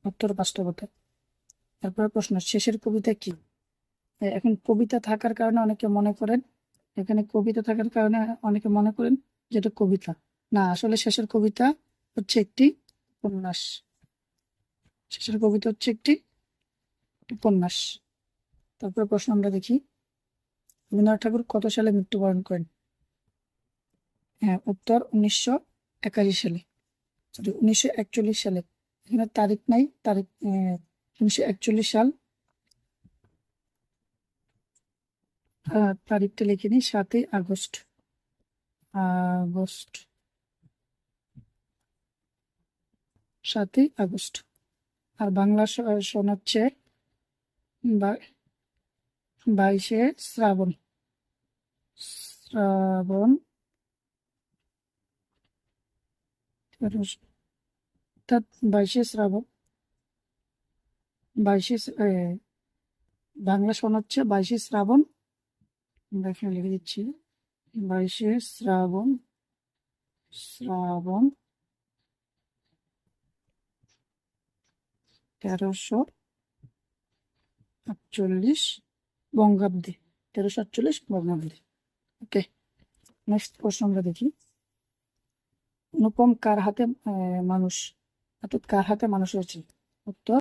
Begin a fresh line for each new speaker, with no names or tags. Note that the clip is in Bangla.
উত্তর বাস্তবতা। তারপরে প্রশ্ন, শেষের কবিতা কি? এখন কবিতা থাকার কারণে অনেকে মনে করেন, এখানে কবিতা থাকার কারণে অনেকে মনে করেন যেটা কবিতা না, আসলে শেষের কবিতা হচ্ছে একটি উপন্যাস। শেষের কবিতা হচ্ছে একটি উপন্যাস। তারপরে প্রশ্ন আমরা দেখি, রবীন্দ্রনাথ ঠাকুর কত সালে মৃত্যুবরণ করেন? হ্যাঁ, উত্তর 1981 সালে, সরি 1941 সালে। এখানে তারিখ নাই, তারিখ 1941 সাল। তারিখটা লিখে নিই, 7ই আগস্ট। আগস্ট 7ই আগস্ট। আর বাংলা সন হচ্ছে 22শে শ্রাবণ। শ্রাবণ অর্থাৎ 22শে শ্রাবণ। 22শে বাংলা সন হচ্ছে 22শে শ্রাবণ। আমরা এখানে লিখে দিচ্ছি 22শে শ্রাবণ। শ্রাবণ 1348 বঙ্গাব্দে। 1348 বঙ্গাব্দে। ওকে, নেক্সট প্রশ্ন আমরা দেখি, অনুপম কার হাতে মানুষ, অর্থাৎ কার হাতে মানুষ হয়েছে? উত্তর